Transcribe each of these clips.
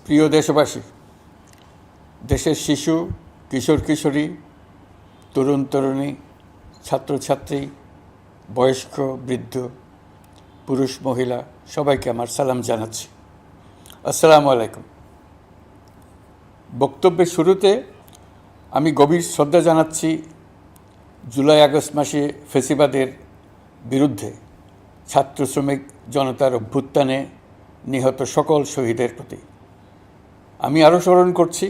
প্রিয় দেশবাসী, দেশের শিশু, কিশোর কিশোরী, তরুণ তরুণী, ছাত্রছাত্রী, বয়স্ক বৃদ্ধ, পুরুষ মহিলা সবাইকে আমার সালাম জানাচ্ছি। আসসালামু আলাইকুম। বক্তব্যের শুরুতে আমি গভীর শ্রদ্ধা জানাচ্ছি জুলাই আগস্ট মাসে ফ্যাসিবাদের বিরুদ্ধে ছাত্র শ্রমিক জনতার অভ্যুত্থানে নিহত সকল শহীদের প্রতি। আমি আরও স্মরণ করছি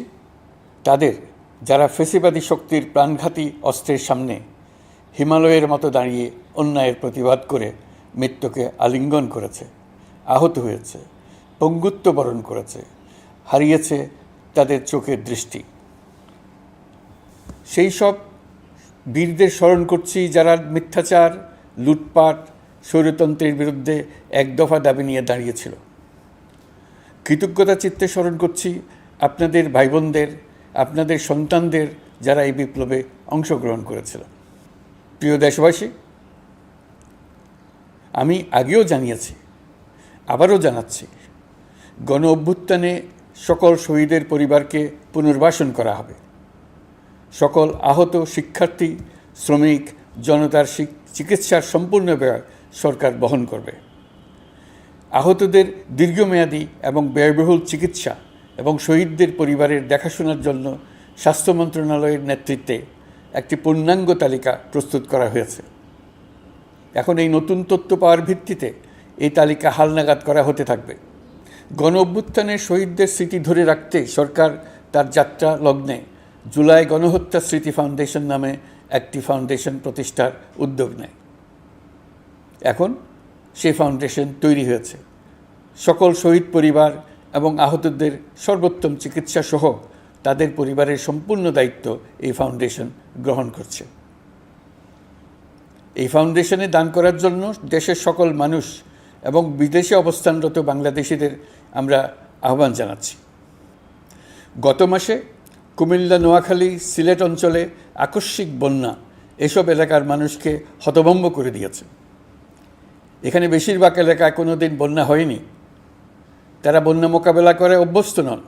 তাদের যারা ফ্যাসিবাদী শক্তির প্রাণঘাতী অস্ত্রের সামনে হিমালয়ের মতো দাঁড়িয়ে অন্যায়ের প্রতিবাদ করে মৃত্যুকে আলিঙ্গন করেছে, আহত হয়েছে, পঙ্গুত্ব বরণ করেছে, হারিয়েছে তাদের চোখের দৃষ্টি। সেই সব বীরদের স্মরণ করছি যারা মিথ্যাচার, লুটপাট, স্বৈরতন্ত্রের বিরুদ্ধে এক দফা দাবি নিয়ে দাঁড়িয়েছিল। কৃতজ্ঞতা চিত্তে স্মরণ করছি আপনাদের ভাই বোনদের, আপনাদের সন্তানদের যারা এই বিপ্লবে অংশগ্রহণ করেছিল। প্রিয় দেশবাসী, আমি আগেও জানিয়েছি, আবারও জানাচ্ছি, গণ অভ্যুত্থানে সকল শহীদের পরিবারকে পুনর্বাসন করা হবে। সকল আহত শিক্ষার্থী, শ্রমিক, জনতার চিকিৎসার সম্পূর্ণ ব্যয় সরকার বহন করবে। আহতদের দীর্ঘমেয়াদী এবং ব্যয়বহুল চিকিৎসা এবং শহীদদের পরিবারের দেখাশোনার জন্য স্বাস্থ্য মন্ত্রণালয়ের নেতৃত্বে একটি পূর্ণাঙ্গ তালিকা প্রস্তুত করা হয়েছে। এখন এই নতুন তথ্য পাওয়ার ভিত্তিতে এই তালিকা হালনাগাদ করা হতে থাকবে। গণ অভ্যুত্থানের শহীদদের স্মৃতি ধরে রাখতে সরকার তার যাত্রা লগ্নে জুলাই গণহত্যা স্মৃতি ফাউন্ডেশন নামে একটি ফাউন্ডেশন প্রতিষ্ঠার উদ্যোগ নেয়। এখন সেই ফাউন্ডেশন তৈরি হয়েছে। সকল শহীদ পরিবার এবং আহতদের সর্বোত্তম চিকিৎসা সহ তাদের পরিবারের সম্পূর্ণ দায়িত্ব এই ফাউন্ডেশন গ্রহণ করছে। এই ফাউন্ডেশনে দান করার জন্য দেশের সকল মানুষ এবং বিদেশে অবস্থানরত বাংলাদেশিদের আমরা আহ্বান জানাচ্ছি। গত মাসে কুমিল্লা, নোয়াখালী, সিলেট অঞ্চলে আকস্মিক বন্যা এসব এলাকার মানুষকে হতভম্ব করে দিয়েছে। এখানে বেশিরভাগ এলাকায় কোনো দিন বন্যা হয়নি। তারা বন্যা মোকাবেলা করে অভ্যস্ত নন।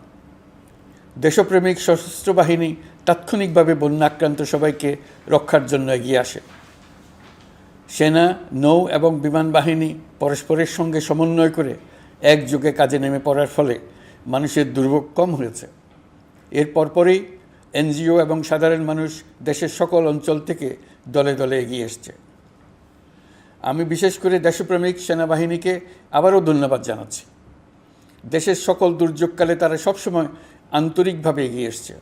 দেশপ্রেমিক সশস্ত্র বাহিনী তাৎক্ষণিকভাবে বন্যা আক্রান্ত সবাইকে রক্ষার জন্য এগিয়ে আসে। সেনা, নৌ এবং বিমান বাহিনী পরস্পরের সঙ্গে সমন্বয় করে একযোগে কাজে নেমে পড়ার ফলে মানুষের দুর্ভোগ কম হয়েছে। এর পরপরই এনজিও এবং সাধারণ মানুষ দেশের সকল অঞ্চল থেকে দলে দলে এগিয়ে এসছে। আমি বিশেষ করে দেশপ্রেমিক সেনাবাহিনীকে আবারও ধন্যবাদ জানাচ্ছি। দেশের সকল দুর্যোগকালে তারা সবসময় আন্তরিকভাবে এগিয়ে এসছে।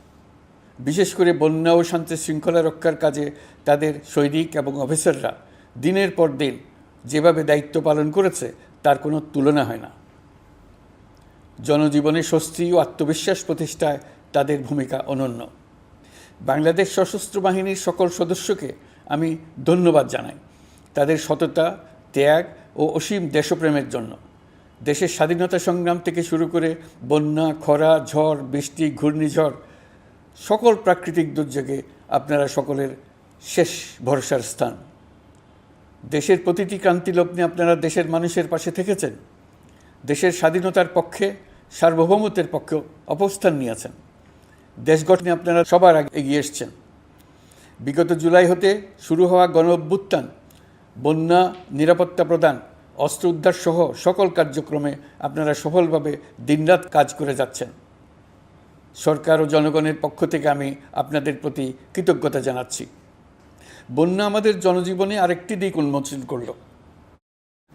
বিশেষ করে বন্যা ও শান্তি শৃঙ্খলা রক্ষার কাজে তাদের সৈনিক এবং অফিসাররা দিনের পর দিন যেভাবে দায়িত্ব পালন করেছে তার কোনো তুলনা হয় না। জনজীবনে স্বস্তি ও আত্মবিশ্বাস প্রতিষ্ঠায় তাদের ভূমিকা অনন্য। বাংলাদেশ সশস্ত্র বাহিনীর সকল সদস্যকে আমি ধন্যবাদ জানাই তাদের সততা, ত্যাগ ও অসীম দেশপ্রেমের জন্য। দেশের স্বাধীনতা সংগ্রাম থেকে শুরু করে বন্যা, খরা, ঝড়, বৃষ্টি, ঘূর্ণিঝড়, সকল প্রাকৃতিক দুর্যোগে আপনারা সকলের শেষ ভরসার স্থান। দেশের প্রতিটি ক্রান্তিলগ্নে আপনারা দেশের মানুষের পাশে থেকেছেন। দেশের স্বাধীনতার পক্ষে, সার্বভৌমত্বের পক্ষে অবস্থান নিয়েছেন। দেশ গঠনে আপনারা সবার আগে এগিয়ে এসছেন। বিগত জুলাই হতে শুরু হওয়া গণ অভ্যুত্থান, বন্যা, নিরাপত্তা প্রদান, অস্ত্র উদ্ধার সহ সকল কার্যক্রমে আপনারা সফলভাবে দিনরাত কাজ করে যাচ্ছেন। সরকার ও জনগণের পক্ষ থেকে আমি আপনাদের প্রতি কৃতজ্ঞতা জানাচ্ছি। বন্যা আমাদের জনজীবনে আরেকটি দিক উন্মোচন করল।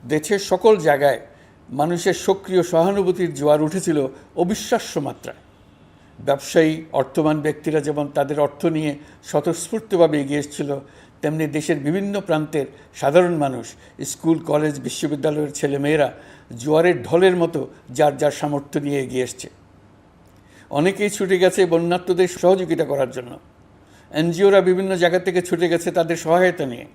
দেশের সকল জায়গায় মানুষের সক্রিয় সহানুভূতির জোয়ার উঠেছিল অবিশ্বাস্য মাত্রায়। ব্যবসায়ী, অর্থবান ব্যক্তিরা যেমন তাদের অর্থ নিয়ে স্বতঃস্ফূর্তভাবে এগিয়ে এসেছিল, তেমনি দেশের বিভিন্ন প্রান্তের সাধারণ মানুষ, স্কুল, কলেজ, বিশ্ববিদ্যালয়ের ছেলেমেয়েরা জোয়ারের ঢলের মতো যার যার সামর্থ্য নিয়ে এগিয়ে এসছে। অনেকেই ছুটে গেছে বন্যার্তদের সহযোগিতা করার জন্য। এনজিওরা বিভিন্ন জায়গা থেকে ছুটে গেছে তাদের সহায়তা নিয়ে।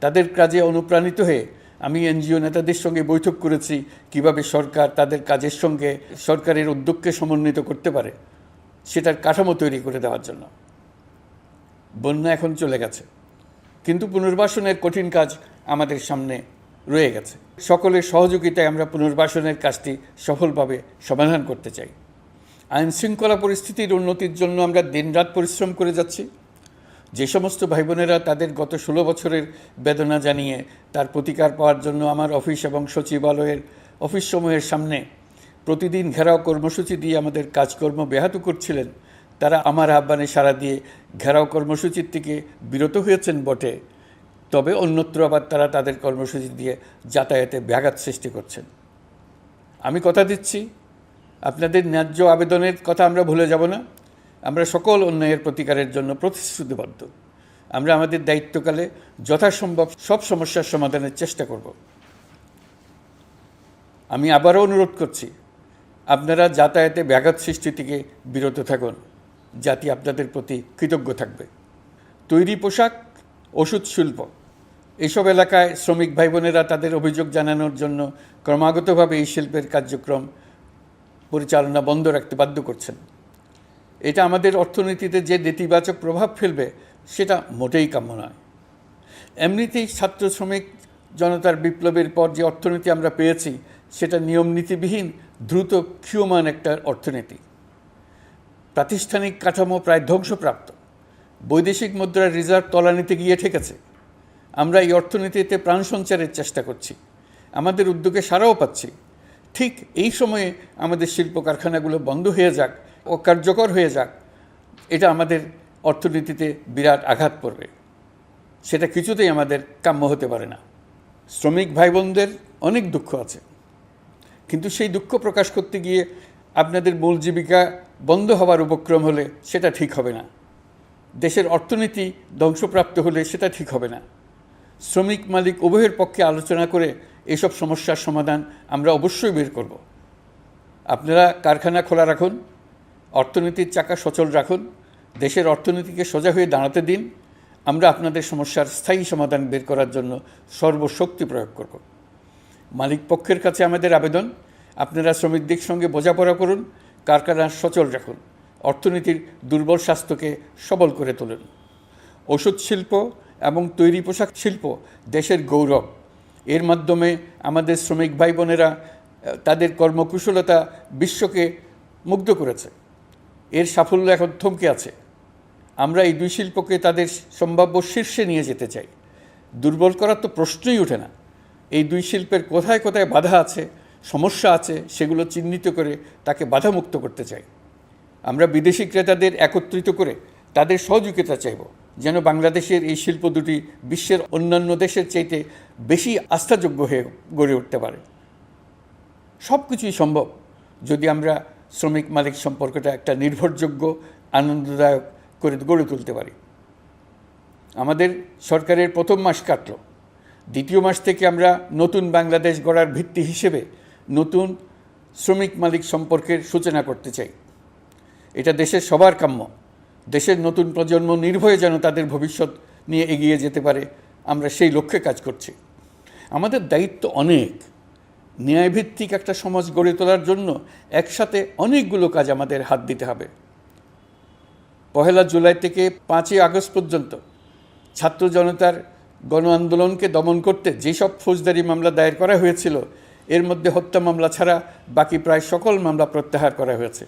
তাদের কাজে অনুপ্রাণিত হয়ে আমি এনজিও নেতাদের সঙ্গে বৈঠক করেছি কিভাবে সরকার তাদের কাজের সঙ্গে সরকারের উদ্যোগকে সমন্বিত করতে পারে, সেটার কাঠামো তৈরি করে দেওয়ার জন্য। বন্যা এখন চলে গেছে, কিন্তু পুনর্বাসনের কঠিন কাজ আমাদের সামনে রয়ে গেছে। সকলের সহযোগিতায় আমরা পুনর্বাসনের কাজটি সফলভাবে সমাধান করতে চাই। আইনশৃঙ্খলা পরিস্থিতির উন্নতির জন্য আমরা দিনরাত পরিশ্রম করে যাচ্ছি। যে সমস্ত ভাই বোনেরা তাদের গত 16 বছরের বেদনা জানিয়ে তার প্রতিকার পাওয়ার জন্য আমার অফিস এবং সচিবালয়ের অফিসসমূহের সামনে প্রতিদিন ঘেরাও কর্মসূচি দিয়ে আমাদের কাজকর্ম ব্যাহত করছিলেন, তারা আমার আহ্বানে সাড়া দিয়ে ঘেরাও কর্মসূচির থেকে বিরত হয়েছেন বটে, তবে অন্যত্র আবার তারা তাদের কর্মসূচি দিয়ে যাতায়াতে ব্যাঘাত সৃষ্টি করছেন। আমি কথা দিচ্ছি, আপনাদের ন্যায্য আবেদনের কথা আমরা ভুলে যাব না। আমরা সকল অন্যায়ের প্রতিকারের জন্য প্রতিশ্রুতিবদ্ধ। আমরা আমাদের দায়িত্বকালে যথাসম্ভব সব সমস্যার সমাধানের চেষ্টা করব। আমি আবারও অনুরোধ করছি, আপনারা যাতায়াতে ব্যাঘাত সৃষ্টি থেকে বিরত থাকুন। জাতি আপনাদের প্রতি কৃতজ্ঞ থাকবে। তৈরি পোশাক, ওষুধ শিল্প, এসব এলাকায় শ্রমিক ভাই বোনেরা তাদের অভিযোগ জানানোর জন্য ক্রমাগতভাবে এই শিল্পের কার্যক্রম পরিচালনা বন্ধ রাখতে বাধ্য করছেন। এটা আমাদের অর্থনীতিতে যে নেতিবাচক প্রভাব ফেলবে সেটা মোটেই কাম্য নয়। এমনিতেই ছাত্র শ্রমিক জনতার বিপ্লবের পর যে অর্থনীতি আমরা পেয়েছি সেটা নিয়মনীতিবিহীন দ্রুত ক্ষীয়মান একটা অর্থনীতি। প্রাতিষ্ঠানিক কাঠামো প্রায় ধ্বংসপ্রাপ্ত। বৈদেশিক মুদ্রার রিজার্ভ তলানিতে গিয়ে ঠেকেছে। আমরা এই অর্থনীতিতে প্রাণ সঞ্চারের চেষ্টা করছি, আমাদের উদ্যোগে সাড়াও পাচ্ছি। ঠিক এই সময়ে আমাদের শিল্প কারখানাগুলো বন্ধ হয়ে যাক, অকার্যকর হয়ে যাক, এটা আমাদের অর্থনীতিতে বিরাট আঘাত পড়বে। সেটা কিছুতেই আমাদের কাম্য হতে পারে না। শ্রমিক ভাই বোনদের অনেক দুঃখ আছে, কিন্তু সেই দুঃখ প্রকাশ করতে গিয়ে আপনাদের মূল জীবিকা বন্ধ হওয়ার উপক্রম হলে সেটা ঠিক হবে না। দেশের অর্থনীতি ধ্বংসপ্রাপ্ত হলে সেটা ঠিক হবে না। শ্রমিক মালিক উভয়ের পক্ষে আলোচনা করে এসব সমস্যার সমাধান আমরা অবশ্যই বের করব। আপনারা কারখানা খোলা রাখুন, অর্থনীতির চাকা সচল রাখুন, দেশের অর্থনীতিকে সোজা হয়ে দাঁড়াতে দিন। আমরা আপনাদের সমস্যার স্থায়ী সমাধান বের করার জন্য সর্বশক্তি প্রয়োগ করব। মালিক পক্ষের কাছে আমাদের আবেদন, আপনারা শ্রমিকদের সঙ্গে বোঝাপড়া করুন, কারখানা সচল রাখুন, অর্থনীতির দুর্বল স্বাস্থ্যকে সবল করে তুলুন। ওষুধ শিল্প এবং তৈরি পোশাক শিল্প দেশের গৌরব। এর মাধ্যমে আমাদের শ্রমিক ভাই বোনেরা তাদের কর্মকুশলতা বিশ্বকে মুগ্ধ করেছে। এর সাফল্য এখন থমকে আছে। আমরা এই দুই শিল্পকে তাদের সম্ভাব্য শীর্ষে নিয়ে যেতে চাই। দুর্বল করার তো প্রশ্নই ওঠে না। এই দুই শিল্পের কোথায় কোথায় বাধা আছে, সমস্যা আছে, সেগুলো চিহ্নিত করে তাকে বাধামুক্ত করতে চাই। আমরা বিদেশি ক্রেতাদের একত্রিত করে তাদের সহযোগিতা চাইব, যেন বাংলাদেশের এই শিল্প দুটি বিশ্বের অন্যান্য দেশের চাইতে বেশি আস্থাযোগ্য হয়ে গড়ে উঠতে পারে। সব কিছুই সম্ভব যদি আমরা শ্রমিক মালিক সম্পর্কটা একটা নির্ভরযোগ্য, আনন্দদায়ক করে গড়ে তুলতে পারি। আমাদের সরকারের প্রথম মাস কাটল, দ্বিতীয় মাস থেকে আমরা নতুন বাংলাদেশ গড়ার ভিত্তি হিসেবে নতুন শ্রমিক মালিক সম্পর্কের সূচনা করতে চাই। এটা দেশের সবার কাম্য। দেশের নতুন প্রজন্ম নির্ভয়ে যেন তাদের ভবিষ্যৎ নিয়ে এগিয়ে যেতে পারে, আমরা সেই লক্ষ্যে কাজ করছি। আমাদের দায়িত্ব অনেক। ন্যায়ভিত্তিক একটা সমাজ গড়ে তোলার জন্য একসাথে অনেকগুলো কাজ আমাদের হাত দিতে হবে। 1 জুলাই থেকে 5 আগস্ট পর্যন্ত ছাত্র জনতার গণ আন্দোলনকে দমন করতে যেসব ফৌজদারি মামলা দায়ের করা হয়েছিল, এর মধ্যে হত্যা মামলা ছাড়া বাকি প্রায় সকল মামলা প্রত্যাহার করা হয়েছে।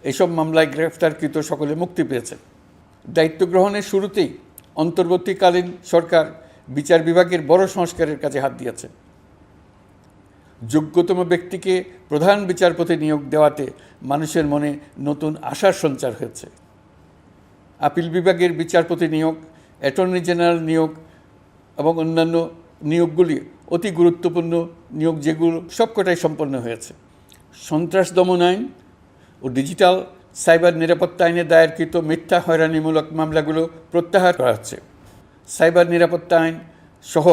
এসব মামলায় গ্রেফতারকৃত সকলে মুক্তি পেয়েছে। দায়িত্ব গ্রহণের শুরুতেই অন্তর্বর্তীকালীন সরকার বিচার বিভাগের বড় সংস্কারের কাজে হাত দিয়েছে। যোগ্যতম ব্যক্তিকে প্রধান বিচারপতি নিয়োগ দেওয়াতে মানুষের মনে নতুন আশার সঞ্চার হয়েছে। আপিল বিভাগের বিচারপতি নিয়োগ, অ্যাটর্নি জেনারেল নিয়োগ এবং অন্যান্য নিয়োগগুলি অতি গুরুত্বপূর্ণ নিয়োগ, যেগুলো সবকটাই সম্পন্ন হয়েছে। সন্ত্রাস দমন আইন ও ডিজিটাল সাইবার নিরাপত্তা আইনে দায়েরকৃত মিথ্যা হয়রানিমূলক মামলাগুলো প্রত্যাহার করা হচ্ছে। সাইবার নিরাপত্তা আইন সহ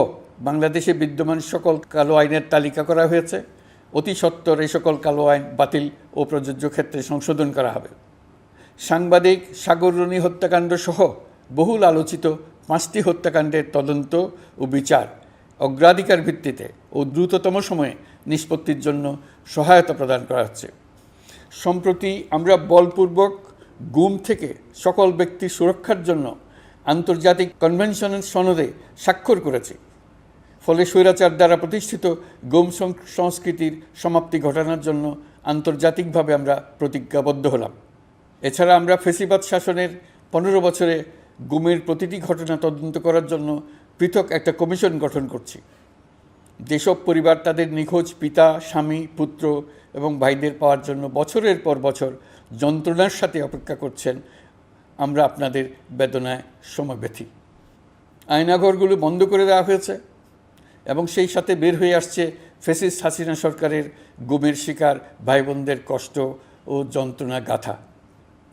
বাংলাদেশে বিদ্যমান সকল কালো আইনের তালিকা করা হয়েছে। অতি সত্বর এই সকল কালো আইন বাতিল ও প্রযোজ্য ক্ষেত্রে সংশোধন করা হবে। সাংবাদিক সাগর রনি হত্যাকাণ্ড সহ বহুল আলোচিত 5টি হত্যাকাণ্ডের তদন্ত ও বিচার অগ্রাধিকার ভিত্তিতে ও দ্রুততম সময়ে নিষ্পত্তির জন্য সহায়তা প্রদান করা হচ্ছে। সম্প্রতি আমরা বলপূর্বক গুম থেকে সকল ব্যক্তির সুরক্ষার জন্য আন্তর্জাতিক কনভেনশনের সনদে স্বাক্ষর করেছি। ফলে স্বৈরাচার দ্বারা প্রতিষ্ঠিত গুম সংস্কৃতির সমাপ্তি ঘটানোর জন্য আন্তর্জাতিকভাবে আমরা প্রতিজ্ঞাবদ্ধ হলাম। এছাড়া আমরা ফ্যাসিবাদ শাসনের 15 বছরে গুমের প্রতিটি ঘটনা তদন্ত করার জন্য পৃথক একটা কমিশন গঠন করছি। যেসব পরিবার তাদের নিখোঁজ পিতা, স্বামী, পুত্র এবং ভাইদের পাওয়ার জন্য বছরের পর বছর যন্ত্রণার সাথে অপেক্ষা করছেন, আমরা আপনাদের বেদনায় সমব্যথী। আয়নাঘরগুলো বন্ধ করে দেওয়া হয়েছে এবং সেই সাথে বের হয়ে আসছে ফ্যাসিস্ট হাসিনা সরকারের গুমের শিকার ভাই বোনদের কষ্ট ও যন্ত্রণা গাথা।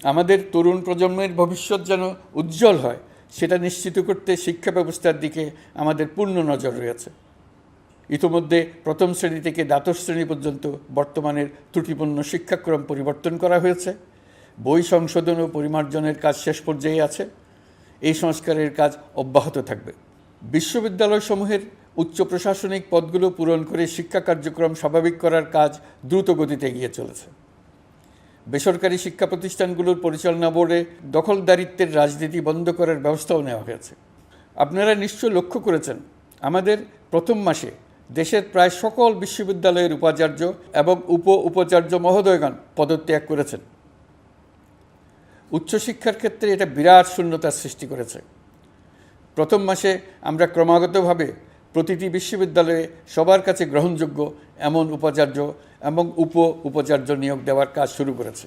আমাদের তরুণ প্রজন্মের ভবিষ্যৎ যেন উজ্জ্বল হয়, সেটা নিশ্চিত করতে শিক্ষা ব্যবস্থার দিকে আমাদের পূর্ণ নজর রয়েছে। ইতিমধ্যে প্রথম শ্রেণী থেকে দ্বাদশ শ্রেণী পর্যন্ত বর্তমানের ত্রুটিপূর্ণ শিক্ষাক্রম পরিবর্তন করা হয়েছে। বই সংশোধন ও পরিমার্জনের কাজ শেষ পর্যায়ে আছে। এই সংস্কারের কাজ অব্যাহত থাকবে। বিশ্ববিদ্যালয়সমূহের উচ্চ প্রশাসনিক পদগুলো পূরণ করে শিক্ষা কার্যক্রম স্বাভাবিক করার কাজ দ্রুত গতিতে এগিয়ে চলেছে। বেসরকারি শিক্ষা প্রতিষ্ঠানগুলোর পরিচালনা বোর্ডে দখলদারিত্বের রাজনীতি বন্ধ করার ব্যবস্থাও নেওয়া হয়েছে। আপনারা নিশ্চয় লক্ষ্য করেছেন, আমাদের প্রথম মাসে দেশের প্রায় সকল বিশ্ববিদ্যালয়ের উপাচার্য এবং উপাচার্য মহোদয়গণ পদত্যাগ করেছেন। উচ্চশিক্ষার ক্ষেত্রে এটা বিরাট শূন্যতার সৃষ্টি করেছে। প্রথম মাসে আমরা ক্রমাগতভাবে প্রতিটি বিশ্ববিদ্যালয়ে সবার কাছে গ্রহণযোগ্য এমন উপাচার্য এবং উপাচার্য নিয়োগ দেওয়ার কাজ শুরু করেছে।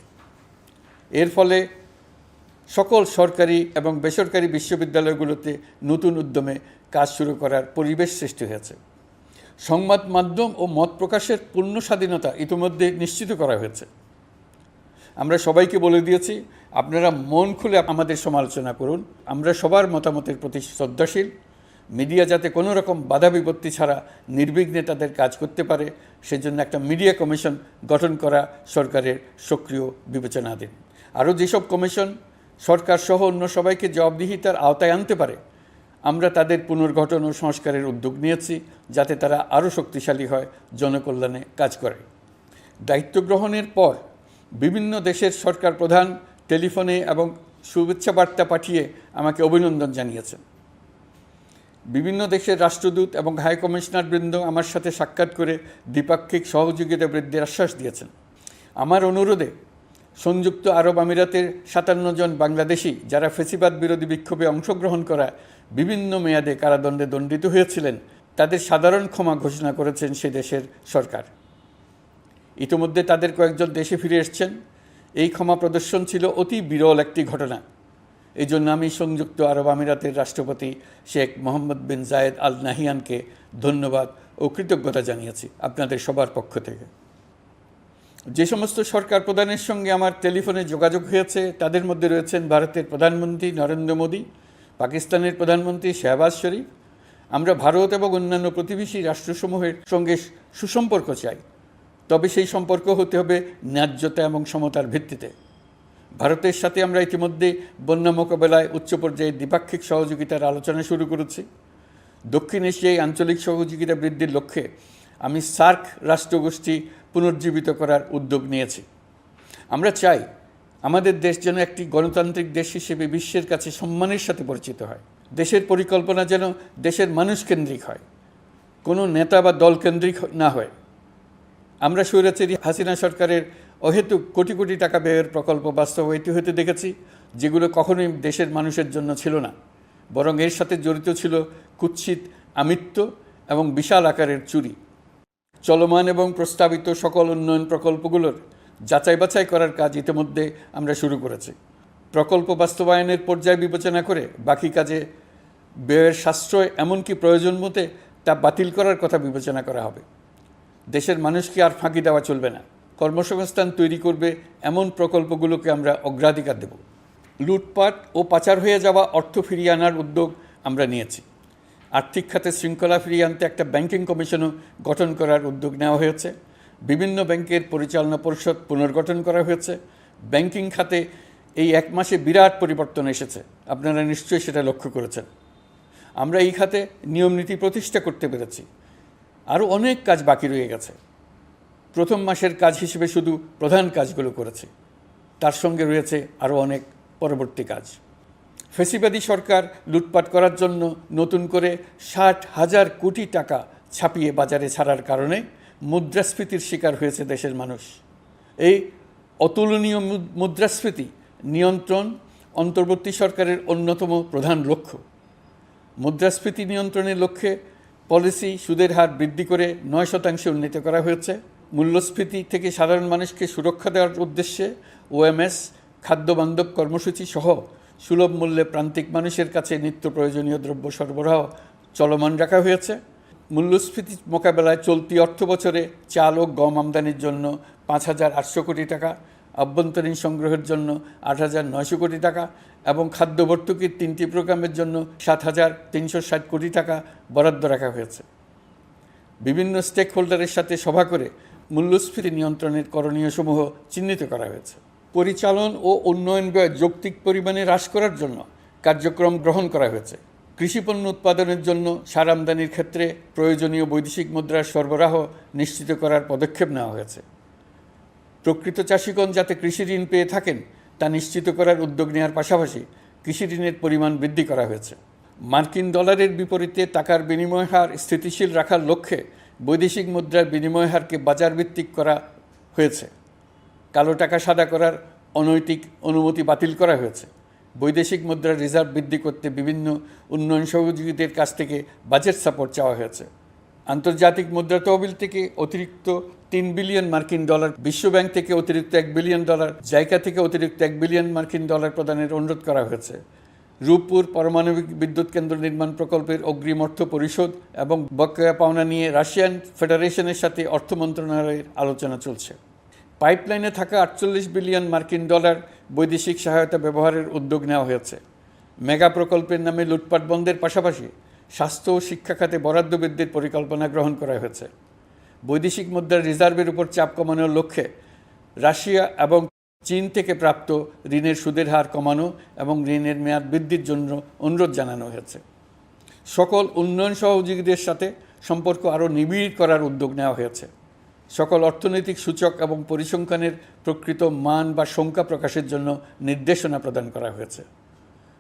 এর ফলে সকল সরকারি এবং বেসরকারি বিশ্ববিদ্যালয়গুলোতে নতুন উদ্যমে কাজ শুরু করার পরিবেশ সৃষ্টি হয়েছে। সংবাদ মাধ্যম ও মত প্রকাশের পূর্ণ স্বাধীনতা ইতিমধ্যে নিশ্চিত করা হয়েছে। আমরা সবাইকে বলে দিয়েছি, আপনারা মন খুলে আমাদের সমালোচনা করুন, আমরা সবার মতামতের প্রতি শ্রদ্ধাশীল। মিডিয়া যাতে কোনো রকম বাধা বিপত্তি ছাড়া নির্বিঘ্নে তাদের কাজ করতে পারে, সেজন্য একটা মিডিয়া কমিশন গঠন করা সরকারের সক্রিয় বিবেচনাধীন। আরও যেসব কমিশন সরকার সহ অন্য সবাইকে জবাবদিহিতার আওতায় আনতে পারে, আমরা তাদের পুনর্গঠন ও সংস্কারের উদ্যোগ নিয়েছি, যাতে তারা আরও শক্তিশালী হয়, জনকল্যাণে কাজ করে। দায়িত্ব গ্রহণের পর বিভিন্ন দেশের সরকার প্রধান টেলিফোনে এবং শুভেচ্ছা বার্তা পাঠিয়ে আমাকে অভিনন্দন জানিয়েছেন। বিভিন্ন দেশের রাষ্ট্রদূত এবং হাই কমিশনারবৃন্দ আমার সাথে সাক্ষাৎ করে দ্বিপাক্ষিক সহযোগিতা বৃদ্ধির আশ্বাস দিয়েছেন। আমার অনুরোধে সংযুক্ত আরব আমিরাতের 57 জন বাংলাদেশি যারা ফ্যাসিবাদ বিরোধী বিক্ষোভে অংশগ্রহণ করা বিভিন্ন মেয়াদে কারাদণ্ডে দণ্ডিত হয়েছিলেন, তাদের সাধারণ ক্ষমা ঘোষণা করেছেন সে দেশের সরকার। ইতিমধ্যে তাদের কয়েকজন দেশে ফিরে এসেছেন। এই ক্ষমা প্রদর্শন ছিল অতি বিরল একটি ঘটনা। এই জন্য আমি সংযুক্ত আরব আমিরাতের রাষ্ট্রপতি শেখ মোহাম্মদ বিন জায়েদ আল নাহিয়ানকে ধন্যবাদ ও কৃতজ্ঞতা জানিয়েছি আপনাদের সবার পক্ষ থেকে। যে সমস্ত সরকার প্রধানের সঙ্গে আমার টেলিফোনে যোগাযোগ হয়েছে, তাদের মধ্যে রয়েছেন ভারতের প্রধানমন্ত্রী নরেন্দ্র মোদী, পাকিস্তানের প্রধানমন্ত্রী শাহবাজ শরীফ। আমরা ভারত এবং অন্যান্য প্রতিবেশী রাষ্ট্রসমূহের সঙ্গে সুসম্পর্ক চাই, তবে সেই সম্পর্ক হতে হবে ন্যায্যতা এবং সমতার ভিত্তিতে। ভারতের সাথে আমরা ইতিমধ্যে বন্যা মোকাবেলায় উচ্চ পর্যায়ে দ্বিপাক্ষিক সহযোগিতার আলোচনা শুরু করেছি। দক্ষিণ এশিয়ায় আঞ্চলিক সহযোগিতা বৃদ্ধির লক্ষ্যে আমি সার্ক রাষ্ট্রগোষ্ঠী পুনর্জীবিত করার উদ্যোগ নিয়েছি। আমরা চাই আমাদের দেশ যেন একটি গণতান্ত্রিক দেশ হিসেবে বিশ্বের কাছে সম্মানের সাথে পরিচিত হয়। দেশের পরিকল্পনা যেন দেশের মানুষকেন্দ্রিক হয়, কোনো নেতা বা দলকেন্দ্রিক না হয়। আমরা স্বৈরাচারী হাসিনা সরকারের অহেতুক কোটি কোটি টাকা ব্যয়ের প্রকল্প বাস্তবায়িত হতে দেখেছি, যেগুলো কখনোই দেশের মানুষের জন্য ছিল না, বরং এর সাথে জড়িত ছিল কুৎসিত আমিত্ব এবং বিশাল আকারের চুরি। চলমান এবং প্রস্তাবিত সকল উন্নয়ন প্রকল্পগুলোর যাচাই বাছাই করার কাজ ইতিমধ্যে আমরা শুরু করেছি। প্রকল্প বাস্তবায়নের পর্যায় বিবেচনা করে বাকি কাজে ব্যয়ের সাশ্রয় এমনকি প্রয়োজন মতে তা বাতিল করার কথা বিবেচনা করা হবে। দেশের মানুষকে আর ফাঁকি দেওয়া চলবে না। কর্মসংস্থান তৈরি করবে এমন প্রকল্পগুলোকে আমরা অগ্রাধিকার দেব। লুটপাট ও পাচার হয়ে যাওয়া অর্থ ফিরিয়ে আনার উদ্যোগ আমরা নিয়েছি। আর্থিক খাতে শৃঙ্খলা ফিরিয়ে আনতে একটা ব্যাংকিং কমিশনও গঠন করার উদ্যোগ নেওয়া হয়েছে। বিভিন্ন ব্যাংকের পরিচালনা পরিষদ পুনর্গঠন করা হয়েছে। ব্যাংকিং খাতে এই এক মাসে বিরাট পরিবর্তন এসেছে, আপনারা নিশ্চয়ই সেটা লক্ষ্য করেছেন। আমরা এই খাতে নিয়মনীতি প্রতিষ্ঠা করতে পেরেছি। আরও অনেক কাজ বাকি রয়ে গেছে। প্রথম মাসের কাজ হিসেবে শুধু প্রধান কাজগুলো করেছি, তার সঙ্গে রয়েছে আরও অনেক পরবর্তী কাজ। ফ্যাসিবাদী সরকার লুটপাট করার জন্য নতুন করে 60,000 কোটি টাকা ছাপিয়ে বাজারে ছাড়ার কারণে মুদ্রাস্ফীতির শিকার হয়েছে দেশের মানুষ। এই অতুলনীয় মুদ্রাস্ফীতি নিয়ন্ত্রণ অন্তর্বর্তী সরকারের অন্যতম প্রধান লক্ষ্য। মুদ্রাস্ফীতি নিয়ন্ত্রণের লক্ষ্যে পলিসি সুদের হার বৃদ্ধি করে 9% উন্নীত করা হয়েছে। মূল্যস্ফীতি থেকে সাধারণ মানুষকে সুরক্ষা দেওয়ার উদ্দেশ্যে ওএমএস খাদ্যবান্ধব কর্মসূচি সহ সুলভ মূল্যে প্রান্তিক মানুষের কাছে নিত্য প্রয়োজনীয় দ্রব্য সরবরাহ চলমান রাখা হয়েছে। মূল্যস্ফীতি মোকাবেলায় চলতি অর্থবছরে চাল ও গম আমদানির জন্য 5,800 কোটি টাকা, আভ্যন্তরীণ সংগ্রহের জন্য 8,900 কোটি টাকা এবং খাদ্য ভর্তুকির 3টি প্রোগ্রামের জন্য 7,360 কোটি টাকা বরাদ্দ রাখা হয়েছে। বিভিন্ন স্টেক হোল্ডারের সাথে সভা করে মূল্যস্ফীতি নিয়ন্ত্রণের করণীয়সমূহ চিহ্নিত করা হয়েছে। পরিচালন ও উন্নয়ন ব্যয় যৌক্তিক পরিমাণে হ্রাস করার জন্য কার্যক্রম গ্রহণ করা হয়েছে। কৃষিপণ্য উৎপাদনের জন্য সার আমদানির ক্ষেত্রে প্রয়োজনীয় বৈদেশিক মুদ্রার সরবরাহ নিশ্চিত করার পদক্ষেপ নেওয়া হয়েছে। প্রকৃত চাষিগণ যাতে কৃষি ঋণ পেয়ে থাকেন তা নিশ্চিত করার উদ্যোগ নেওয়ার পাশাপাশি কৃষি ঋণের পরিমাণ বৃদ্ধি করা হয়েছে। মার্কিন ডলারের বিপরীতে টাকার বিনিময় হার স্থিতিশীল রাখার লক্ষ্যে বৈদেশিক মুদ্রার বিনিময় হারকে বাজারভিত্তিক করা হয়েছে। কালো টাকা সাদা করার অনৈতিক অনুমতি বাতিল করা হয়েছে। বৈদেশিক মুদ্রার রিজার্ভ বৃদ্ধি করতে বিভিন্ন উন্নয়ন সহযোগীদের কাছ থেকে বাজেট সাপোর্ট চাওয়া হয়েছে। আন্তর্জাতিক মুদ্রা তহবিল থেকে অতিরিক্ত 3 বিলিয়ন মার্কিন ডলার, বিশ্বব্যাংক থেকে অতিরিক্ত 1 বিলিয়ন ডলার, জাইকা থেকে অতিরিক্ত 1 বিলিয়ন মার্কিন ডলার প্রদানের অনুরোধ করা হয়েছে। রূপপুর পারমাণবিক বিদ্যুৎ কেন্দ্র নির্মাণ প্রকল্পের অগ্রিম অর্থ পরিশোধ এবং বকেয়া পাওনা নিয়ে রাশিয়ান ফেডারেশনের সাথে অর্থ মন্ত্রণালয়ের আলোচনা চলছে। পাইপলাইনে থাকা 48 বিলিয়ন মার্কিন ডলার বৈদেশিক সহায়তা ব্যবহারের উদ্যোগ নেওয়া হয়েছে। মেগা প্রকল্পের নামে লুটপাট বন্ধের পাশাপাশি স্বাস্থ্য ও শিক্ষা খাতে বরাদ্দ বৃদ্ধির পরিকল্পনা গ্রহণ করা হয়েছে। বৈদেশিক মুদ্রার রিজার্ভের উপর চাপ কমানোর লক্ষ্যে রাশিয়া এবং চীন থেকে প্রাপ্ত ঋণের সুদের হার কমানো এবং ঋণের মেয়াদ বৃদ্ধির জন্য অনুরোধ জানানো হয়েছে। সকল উন্নয়ন সহযোগীদের সাথে সম্পর্ক আরও নিবিড় করার উদ্যোগ নেওয়া হয়েছে। সকল অর্থনৈতিক সূচক এবং পরিসংখ্যানের প্রকৃত মান বা সংখ্যা প্রকাশের জন্য নির্দেশনা প্রদান করা হয়েছে।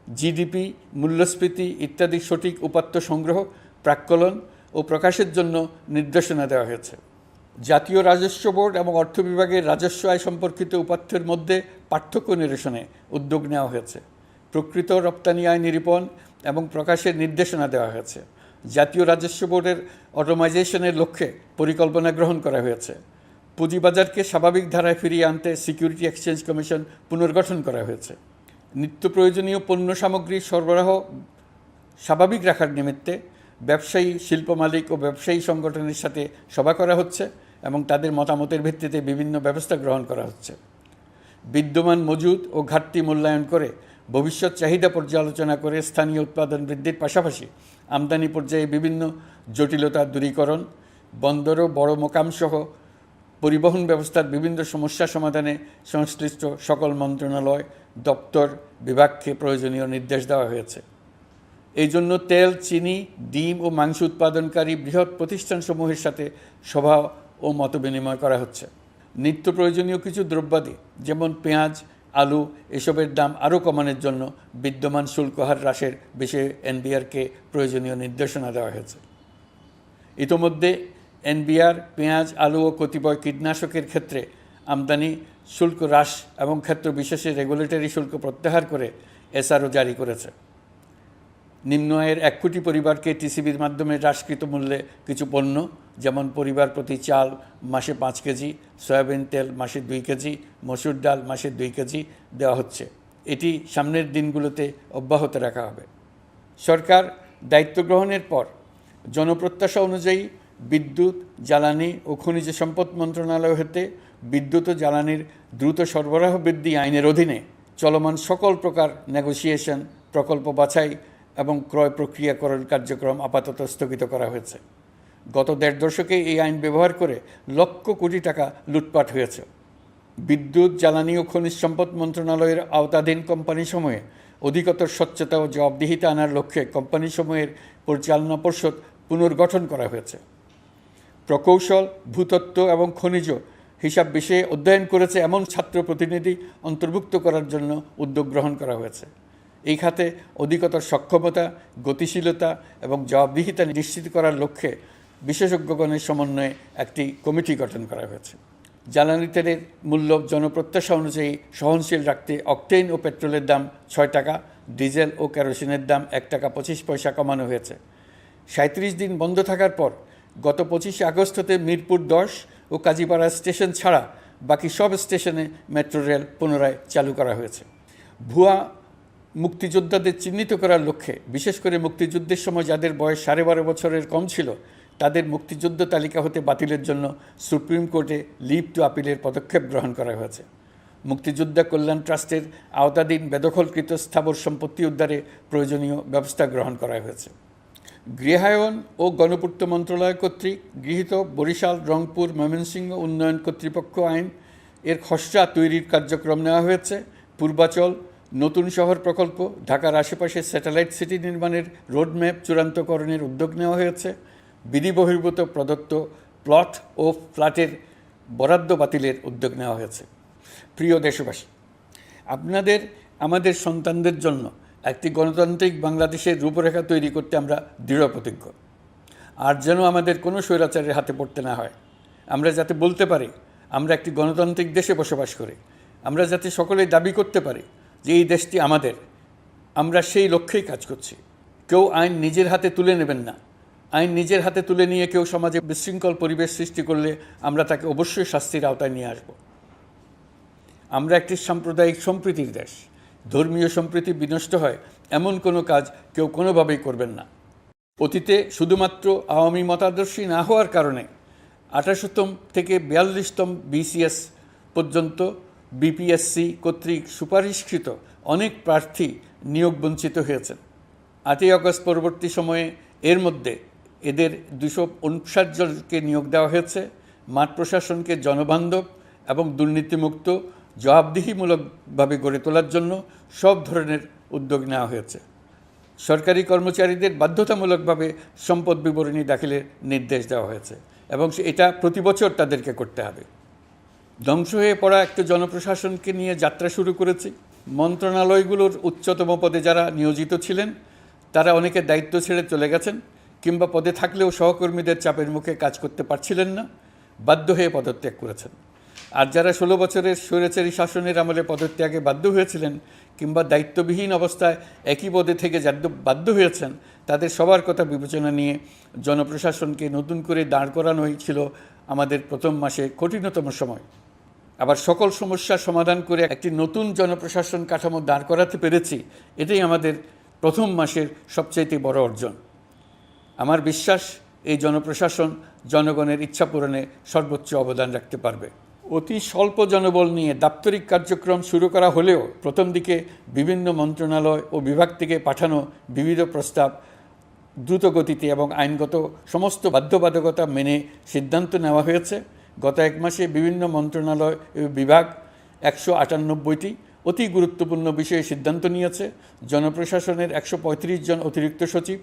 জিডিপি, মূল্যস্ফীতি ইত্যাদি সঠিক উপাত্ত সংগ্রহ, প্রাক্কলন ও প্রকাশের জন্য নির্দেশনা দেওয়া হয়েছে। জাতীয় রাজস্ব বোর্ড এবং অর্থ বিভাগের রাজস্ব আয় সম্পর্কিত উপাত্তের মধ্যে পার্থক্য নিরসনে উদ্যোগ নেওয়া হয়েছে। প্রকৃত রপ্তানি আয় নিরূপণ এবং প্রকাশের নির্দেশনা দেওয়া হয়েছে। জাতীয় রাজস্ব বোর্ডের অটোমাইজেশনের লক্ষ্যে পরিকল্পনা গ্রহণ করা হয়েছে। পুঁজিবাজারকে স্বাভাবিক ধারায় ফিরিয়ে আনতে সিকিউরিটি এক্সচেঞ্জ কমিশন পুনর্গঠন করা হয়েছে। নিত্য প্রয়োজনীয় পণ্য সামগ্রীর সরবরাহ স্বাভাবিক রাখার নিমিত্তে ব্যবসায়ী, শিল্প মালিক ও ব্যবসায়ী সংগঠনের সাথে সভা করা হচ্ছে এবং তাদের মতামতের ভিত্তিতে বিভিন্ন ব্যবস্থা গ্রহণ করা হচ্ছে। বিদ্যমান মজুদ ও ঘাটতি মূল্যায়ন করে ভবিষ্যৎ চাহিদা পর্যালোচনা করে স্থানীয় উৎপাদন বৃদ্ধির পাশাপাশি আমদানি পর্যায়ে বিভিন্ন জটিলতা দূরীকরণ, বন্দর ও বড় মোকামসহ পরিবহন ব্যবস্থার বিভিন্ন সমস্যা সমাধানে সংশ্লিষ্ট সকল মন্ত্রণালয়, দপ্তর, বিভাগকে প্রয়োজনীয় নির্দেশ দেওয়া হয়েছে। এই জন্য তেল, চিনি, ডিম ও মাংস উৎপাদনকারী বৃহৎ প্রতিষ্ঠানসমূহের সাথে সভা ও মতবিনিময় করা হচ্ছে। নিত্য প্রয়োজনীয় কিছু দ্রব্যাদি যেমন পেঁয়াজ, আলু এসবের দাম আরও কমানোর জন্য বিদ্যমান শুল্ক হার হ্রাসের বিষয়ে এনবিআরকে প্রয়োজনীয় নির্দেশনা দেওয়া হয়েছে। ইতোমধ্যে এনবিআর পেঁয়াজ, আলু ও কতিপয় কীটনাশকের ক্ষেত্রে আমদানি শুল্ক হ্রাস এবং ক্ষেত্র বিশেষে রেগুলেটরি শুল্ক প্রত্যাহার করে এসআরও জারি করেছে। নিম্ন আয়ের 1 কোটি পরিবারকে টিসিবির মাধ্যমে হ্রাসকৃত মূল্যে কিছু পণ্য যেমন পরিবার প্রতি চাল মাসে 5 কেজি, সয়াবিন তেল মাসে 2 কেজি, মসুর ডাল মাসে 2 কেজি দেওয়া হচ্ছে। এটি সামনের দিনগুলোতে অব্যাহত রাখা হবে। সরকার দায়িত্ব গ্রহণের পর জনপ্রত্যাশা অনুযায়ী বিদ্যুৎ, জ্বালানি ও খনিজ সম্পদ মন্ত্রণালয় হতে বিদ্যুৎ ও জ্বালানির দ্রুত সরবরাহ বৃদ্ধি আইনের অধীনে চলমান সকল প্রকার নেগোসিয়েশন, প্রকল্প বাছাই এবং ক্রয় প্রক্রিয়াকরণ কার্যক্রম আপাতত স্থগিত করা হয়েছে। গত 1.5 দশকে এই আইন ব্যবহার করে লক্ষ কোটি টাকা লুটপাট হয়েছে। বিদ্যুৎ, জ্বালানি ও খনিজ সম্পদ মন্ত্রণালয়ের আওতাধীন কোম্পানিসমূহে অধিকতর স্বচ্ছতা ও জবাবদিহিতা আনার লক্ষ্যে কোম্পানিসমূহের পরিচালনা পর্ষদ পুনর্গঠন করা হয়েছে। প্রকৌশল, ভূতত্ত্ব এবং খনিজ হিসাব বিষয়ে অধ্যয়ন করেছে এমন ছাত্র প্রতিনিধি অন্তর্ভুক্ত করার জন্য উদ্যোগ গ্রহণ করা হয়েছে। এই খাতে অধিকতর সক্ষমতা, গতিশীলতা এবং জবাবদিহিতা নিশ্চিত করার লক্ষ্যে বিশেষজ্ঞগণের সমন্বয়ে একটি কমিটি গঠন করা হয়েছে। জ্বালানি তেলের মূল্য জনপ্রত্যাশা অনুযায়ী সহনশীল রাখতে অকটেন ও পেট্রোলের দাম 6 টাকা, ডিজেল ও কেরোসিনের দাম 1 টাকা 25 পয়সা কমানো হয়েছে। 37 দিন বন্ধ থাকার পর গত 25 আগস্ট হতে মিরপুর 10 ও কাজীপাড়া স্টেশন ছাড়া বাকি সব স্টেশনে মেট্রো রেল পুনরায় চালু করা হয়েছে। ভুয়া মুক্তিযোদ্ধাদের চিহ্নিত করার লক্ষ্যে বিশেষ করে মুক্তিযুদ্ধের সময় যাদের বয়স 12.5 বছরের কম ছিল তাদের মুক্তিযুদ্ধ তালিকা হতে বাতিলের জন্য সুপ্রিম কোর্টে লিভ টু আপিলের পদক্ষেপ গ্রহণ করা হয়েছে। মুক্তিযোদ্ধা কল্যাণ ট্রাস্টের আওতাধীন বেদখলকৃত স্থাবর সম্পত্তি উদ্ধারে প্রয়োজনীয় ব্যবস্থা গ্রহণ করা হয়েছে। গৃহায়ন ও গণপূর্ত মন্ত্রণালয় কর্তৃক গৃহীত বরিশাল, রংপুর, ময়মনসিংহ উন্নয়ন কর্তৃপক্ষ আইন এর খসড়া তৈরির কার্যক্রম নেওয়া হয়েছে। পূর্বাচল নতুন শহর প্রকল্প, ঢাকার আশেপাশে স্যাটেলাইট সিটি নির্মাণের রোডম্যাপ চূড়ান্তকরণের উদ্যোগ নেওয়া হয়েছে। বিধি বহির্ভূত প্রদত্ত প্লট ও ফ্ল্যাটের বরাদ্দ বাতিলের উদ্যোগ নেওয়া হয়েছে। প্রিয় দেশবাসী, আপনাদের আমাদের সন্তানদের জন্য একটি গণতান্ত্রিক বাংলাদেশের রূপরেখা তৈরি করতে আমরা দৃঢ় প্রতিজ্ঞ। আর যেন আমাদের কোনো স্বৈরাচারের হাতে পড়তে না হয়। আমরা যাতে বলতে পারি আমরা একটি গণতান্ত্রিক দেশে বসবাস করি, আমরা যাতে সকলেই দাবি করতে পারি যে এই দেশটি আমাদের, আমরা সেই লক্ষ্যেই কাজ করছি। কেউ আইন নিজের হাতে তুলে নেবেন না। আইন নিজের হাতে তুলে নিয়ে কেউ সমাজে বিশৃঙ্খল পরিবেশ সৃষ্টি করলে আমরা তাকে অবশ্যই শাস্তির আওতায় নিয়ে আসব। আমরা একটি সাম্প্রদায়িক সম্প্রীতির দেশ। ধর্মীয় সম্প্রীতি বিনষ্ট হয় এমন কোনো কাজ কেউ কোনোভাবেই করবেন না। অতীতে শুধুমাত্র আওয়ামী মতাদর্শী না হওয়ার কারণে 28তম থেকে 42তম বিসিএস পর্যন্ত বিপিএসসি কর্তৃক সুপারিশকৃত অনেক প্রার্থী নিয়োগ বঞ্চিত হয়েছেন। 8ই আগস্ট পরবর্তী সময়ে এর মধ্যে এদের 259 জনকে নিয়োগ দেওয়া হয়েছে। মাঠ প্রশাসনকে জনবান্ধব এবং দুর্নীতিমুক্ত জবাবদিহিমূলকভাবে গড়ে তোলার জন্য সব ধরনের উদ্যোগ নেওয়া হয়েছে। সরকারি কর্মচারীদের বাধ্যতামূলকভাবে সম্পদ বিবরণী দাখিলের নির্দেশ দেওয়া হয়েছে এবং এটা প্রতি বছর তাদেরকে করতে হবে। ধ্বংস হয়ে পড়া একটা জনপ্রশাসনকে নিয়ে যাত্রা শুরু করেছি। মন্ত্রণালয়গুলোর উচ্চতম পদে যারা নিয়োজিত ছিলেন তারা অনেকে দায়িত্ব ছেড়ে চলে গেছেন, কিংবা পদে থাকলেও সহকর্মীদের চাপের মুখে কাজ করতে পারছিলেন না, বাধ্য হয়ে পদত্যাগ করেছেন। আর যারা 16 বছরের স্বৈরাচারী শাসনের আমলে পদত্যাগে বাধ্য হয়েছিলেন কিংবা দায়িত্ববিহীন অবস্থায় একই পদে থেকে বাধ্য হয়েছেন, তাদের সবার কথা বিবেচনা নিয়ে জনপ্রশাসনকে নতুন করে দাঁড় করানোই ছিল আমাদের প্রথম মাসে কঠিনতম সময়। আবার সকল সমস্যার সমাধান করে একটি নতুন জনপ্রশাসন কাঠামো দাঁড় করাতে পেরেছি, এটাই আমাদের প্রথম মাসের সবচাইতে বড় অর্জন। আমার বিশ্বাস এই জনপ্রশাসন জনগণের ইচ্ছা পূরণে সর্বোচ্চ অবদান রাখতে পারবে। অতি স্বল্প জনবল নিয়ে দাপ্তরিক কার্যক্রম শুরু করা হলেও প্রথম দিকে বিভিন্ন মন্ত্রণালয় ও বিভাগ থেকে পাঠানো বিবিধ প্রস্তাব দ্রুত গতিতে এবং আইনগত সমস্ত বাধ্যবাধকতা মেনে সিদ্ধান্ত নেওয়া হয়েছে। গত 1 মাসে বিভিন্ন মন্ত্রণালয় ও বিভাগ 198টি অতি গুরুত্বপূর্ণ বিষয়ে সিদ্ধান্ত নিয়েছে। জনপ্রশাসনের 135 জন অতিরিক্ত সচিব,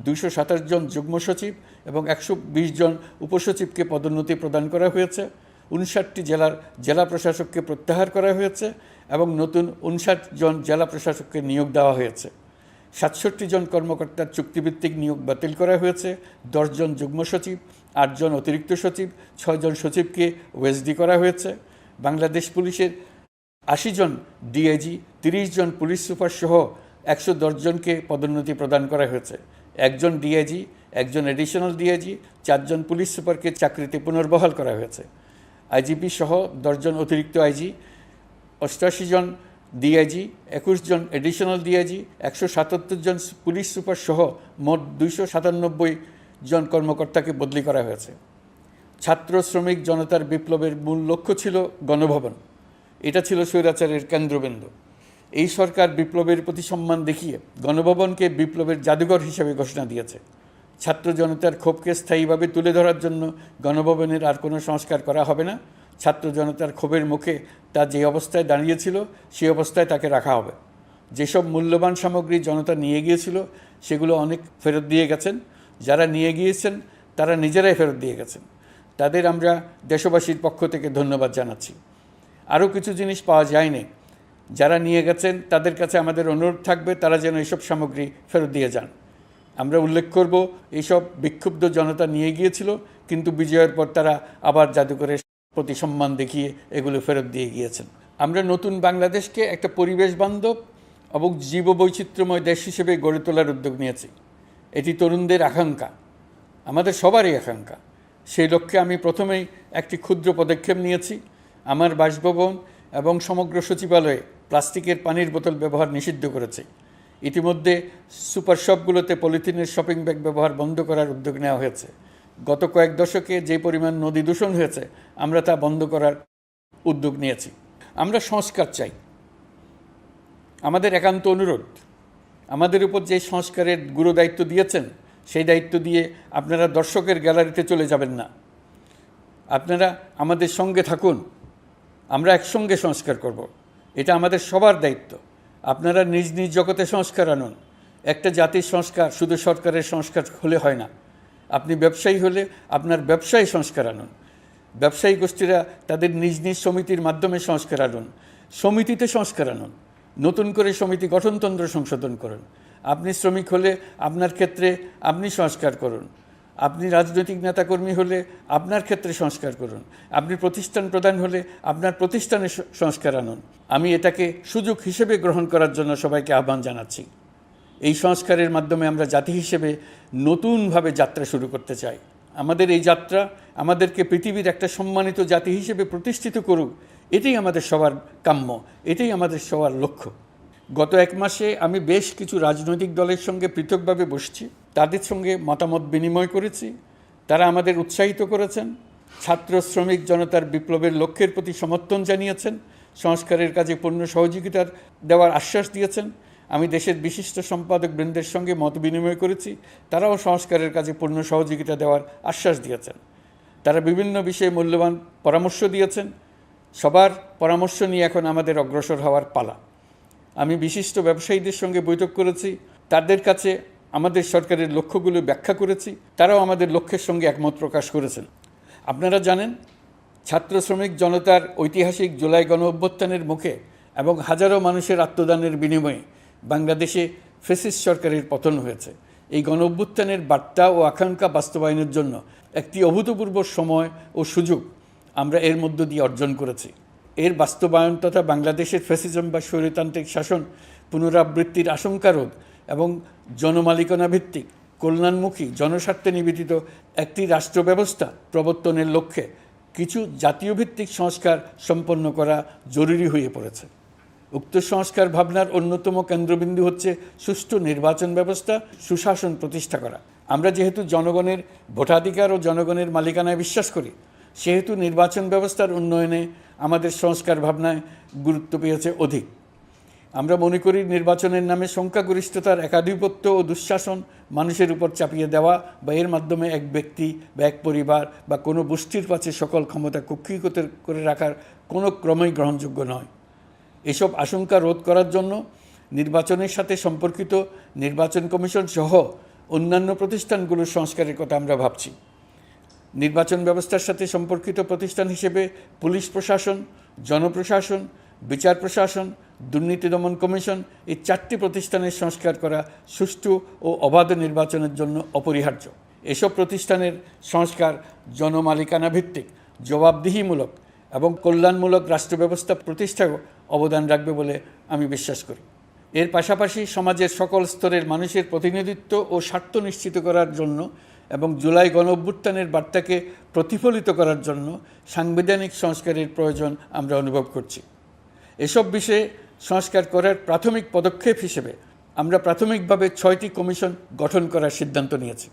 227 জন যুগ্ম সচিব এবং 120 জন উপসচিবকে পদোন্নতি প্রদান করা হয়েছে। 59টি জেলা প্রশাসককে প্রত্যাহার করা হয়েছে এবং নতুন 59 জন জেলা প্রশাসককে নিয়োগ দেওয়া হয়েছে। 67 জন কর্মকর্তার চুক্তিভিত্তিক নিয়োগ বাতিল করা হয়েছে। 10 জন যুগ্ম সচিব, 8 জন অতিরিক্ত সচিব, 6 জন সচিবকে ওএসডি করা হয়েছে। বাংলাদেশ পুলিশের 80 জন ডিআইজি, 30 জন পুলিশ সুপার সহ 110 জনকে পদোন্নতি প্রদান করা হয়েছে। 1 জন ডিআইজি, 1 জন এডিশনাল ডিআইজি, 4 জন পুলিশ সুপারকে চাকরিতে পুনর্বহাল করা হয়েছে। আইজিপি সহ 10 জন অতিরিক্ত আইজি, 88 জন ডিআইজি, 21 জন এডিশনাল ডিআইজি, 177 জন পুলিশ সুপার সহ মোট 297 জন কর্মকর্তাকে বদলি করা হয়েছে। ছাত্র শ্রমিক জনতার বিপ্লবের মূল লক্ষ্য ছিল গণভবন। এটা ছিল স্বৈরাচারের কেন্দ্রবিন্দু। এই সরকার বিপ্লবের প্রতি সম্মান দেখিয়ে গণভবনকে বিপ্লবের জাদুঘর হিসেবে ঘোষণা দিয়েছে। ছাত্র জনতার ক্ষোভকে স্থায়ীভাবে তুলে ধরার জন্য গণভবনের আর কোনো সংস্কার করা হবে না। ছাত্র জনতার ক্ষোভের মুখে তা যে অবস্থায় দাঁড়িয়েছিল সেই অবস্থায় তাকে রাখা হবে। যেসব মূল্যবান সামগ্রী জনতা নিয়ে গিয়েছিল সেগুলো অনেক ফেরত দিয়ে গেছেন। যারা নিয়ে গিয়েছেন তারা নিজেরাই ফেরত দিয়ে গেছেন। তাদের আমরা দেশবাসীর পক্ষ থেকে ধন্যবাদ জানাচ্ছি। আরও কিছু জিনিস পাওয়া যায়নি। যারা নিয়ে গেছেন তাদের কাছে আমাদের অনুরোধ থাকবে তারা যেন এইসব সামগ্রী ফেরত দিয়ে যান। আমরা উল্লেখ করব এইসব বিক্ষুব্ধ জনতা নিয়ে গিয়েছিল, কিন্তু বিজয়ের পর তারা আবার জাদুঘরে প্রতি সম্মান দেখিয়ে এগুলো ফেরত দিয়ে গিয়েছেন। আমরা নতুন বাংলাদেশকে একটা পরিবেশ বান্ধব এবং জীববৈচিত্র্যময় দেশ হিসেবে গড়ে তোলার উদ্যোগ নিয়েছি। এটি তরুণদের আকাঙ্ক্ষা, আমাদের সবারই আকাঙ্ক্ষা। সেই লক্ষ্যে আমি প্রথমেই একটি ক্ষুদ্র পদক্ষেপ নিয়েছি। আমার বাসভবন এবং সমগ্র সচিবালয়ে প্লাস্টিকের পানির বোতল ব্যবহার নিষিদ্ধ করেছি। ইতিমধ্যে সুপার শপগুলোতে পলিথিনের শপিং ব্যাগ ব্যবহার বন্ধ করার উদ্যোগ নেওয়া হয়েছে। গত কয়েক দশকে যে পরিমাণ নদী দূষণ হয়েছে, আমরা তা বন্ধ করার উদ্যোগ নিয়েছি। আমরা সংস্কার চাই। আমাদের একান্ত অনুরোধ, আমাদের উপর যে সংস্কারের গুরুদায়িত্ব দিয়েছেন, সেই দায়িত্ব দিয়ে আপনারা দর্শকের গ্যালারিতে চলে যাবেন না। আপনারা আমাদের সঙ্গে থাকুন, আমরা একসঙ্গে সংস্কার করব। এটা আমাদের সবার দায়িত্ব। আপনারা নিজ নিজ জগতে সংস্কার আনুন। একটা জাতির সংস্কার শুধু সরকারের সংস্কার হলে হয় না। আপনি ব্যবসায়ী হলে আপনার ব্যবসায় সংস্কার আনুন। ব্যবসায়ী গোষ্ঠীরা তাদের নিজ নিজ সমিতির মাধ্যমে সংস্কার আনুন। সমিতিতে সংস্কার আনুন। নতুন করে সমিতি গঠনতন্ত্র সংশোধন করুন। আপনি শ্রমিক হলে আপনার ক্ষেত্রে আপনি সংস্কার করুন। আপনি রাজনৈতিক নেতাকর্মী হলে আপনার ক্ষেত্রে সংস্কার করুন। আপনি প্রতিষ্ঠান প্রধান হলে আপনার প্রতিষ্ঠানে সংস্কার আনুন। আমি এটাকে সুযোগ হিসেবে গ্রহণ করার জন্য সবাইকে আহ্বান জানাচ্ছি। এই সংস্কারের মাধ্যমে আমরা জাতি হিসেবে নতুনভাবে যাত্রা শুরু করতে চাই। আমাদের এই যাত্রা আমাদেরকে পৃথিবীর একটা সম্মানিত জাতি হিসেবে প্রতিষ্ঠিত করুক, এটাই আমাদের সবার কাম্য, এটাই আমাদের সবার লক্ষ্য। গত এক মাসে আমি বেশ কিছু রাজনৈতিক দলের সঙ্গে পৃথকভাবে বসছি, তাদের সঙ্গে মতামত বিনিময় করেছি। তারা আমাদের উৎসাহিত করেছেন, ছাত্র শ্রমিক জনতার বিপ্লবের লক্ষ্যের প্রতি সমর্থন জানিয়েছেন, সংস্কারের কাজে পূর্ণ সহযোগিতার দেওয়ার আশ্বাস দিয়েছেন। আমি দেশের বিশিষ্ট সম্পাদক বৃন্দের সঙ্গে মত বিনিময় করেছি, তারাও সংস্কারের কাজে পূর্ণ সহযোগিতা দেওয়ার আশ্বাস দিয়েছেন। তারা বিভিন্ন বিষয়ে মূল্যবান পরামর্শ দিয়েছেন। সবার পরামর্শ নিয়ে এখন আমাদের অগ্রসর হওয়ার পালা। আমি বিশিষ্ট ব্যবসায়ীদের সঙ্গে বৈঠক করেছি, তাদের কাছে আমাদের সরকারের লক্ষ্যগুলো ব্যাখ্যা করেছি, তারাও আমাদের লক্ষ্যের সঙ্গে একমত প্রকাশ করেছেন। আপনারা জানেন, ছাত্র শ্রমিক জনতার ঐতিহাসিক জুলাই গণ অভ্যুত্থানের মুখে এবং হাজারো মানুষের আত্মদানের বিনিময়ে বাংলাদেশে ফ্যাসিস্ট সরকারের পতন হয়েছে। এই গণ অভ্যুত্থানের বার্তা ও আকাঙ্ক্ষা বাস্তবায়নের জন্য একটি অভূতপূর্ব সময় ও সুযোগ আমরা এর মধ্য দিয়ে অর্জন করেছি। এর বাস্তবায়ন তথা বাংলাদেশের ফ্যাসিজম বা স্বৈরতান্ত্রিক শাসন পুনরাবৃত্তির আশঙ্কা রোধ এবং জনমালিকানা ভিত্তিক কল্যাণমুখী জনস্বার্থে নিবেদিত একটি রাষ্ট্র ব্যবস্থা প্রবর্তনের লক্ষ্যে কিছু জাতীয় ভিত্তিক সংস্কার সম্পন্ন করা জরুরি হয়ে পড়েছে। উক্ত সংস্কার ভাবনার অন্যতম কেন্দ্রবিন্দু হচ্ছে সুষ্ঠু নির্বাচন ব্যবস্থা, সুশাসন প্রতিষ্ঠা করা। আমরা যেহেতু জনগণের ভোটাধিকার ও জনগণের মালিকানায় বিশ্বাস করি, সেহেতু নির্বাচন ব্যবস্থার উন্নয়নে আমাদের সংস্কার ভাবনায় গুরুত্ব পেয়েছে অধিক। আমরা মনে করি নির্বাচনের নামে সংখ্যাগরিষ্ঠতার একাধিপত্য ও দুঃশাসন মানুষের উপর চাপিয়ে দেওয়া বা এর মাধ্যমে এক ব্যক্তি বা এক পরিবার বা কোনো গোষ্ঠীর কাছে সকল ক্ষমতা কুক্ষিগত করে রাখার কোনো ক্রমেই গ্রহণযোগ্য নয়। এসব আশঙ্কা রোধ করার জন্য নির্বাচনের সাথে সম্পর্কিত নির্বাচন কমিশন সহ অন্যান্য প্রতিষ্ঠানগুলোর সংস্কারের কথা আমরা ভাবছি। নির্বাচন ব্যবস্থার সাথে সম্পর্কিত প্রতিষ্ঠান হিসেবে পুলিশ প্রশাসন, জনপ্রশাসন, বিচার প্রশাসন, দুর্নীতি দমন কমিশন এই 4টি প্রতিষ্ঠানের সংস্কার করা সুষ্ঠু ও অবাধ নির্বাচনের জন্য অপরিহার্য। এসব প্রতিষ্ঠানের সংস্কার জনমালিকানা ভিত্তিক, জবাবদিহিমূলক এবং কল্যাণমূলক রাষ্ট্র ব্যবস্থা প্রতিষ্ঠায়ও অবদান রাখবে বলে আমি বিশ্বাস করি। এর পাশাপাশি সমাজের সকল স্তরের মানুষের প্রতিনিধিত্ব ও স্বার্থ নিশ্চিত করার জন্য এবং জুলাই গণ অভ্যুত্থানের বার্তাকে প্রতিফলিত করার জন্য সাংবিধানিক সংস্কারের প্রয়োজন আমরা অনুভব করছি। এসব বিষয়ে সংস্কার করার প্রাথমিক পদক্ষেপ হিসেবে আমরা প্রাথমিকভাবে 6টি কমিশন গঠন করার সিদ্ধান্ত নিয়েছি।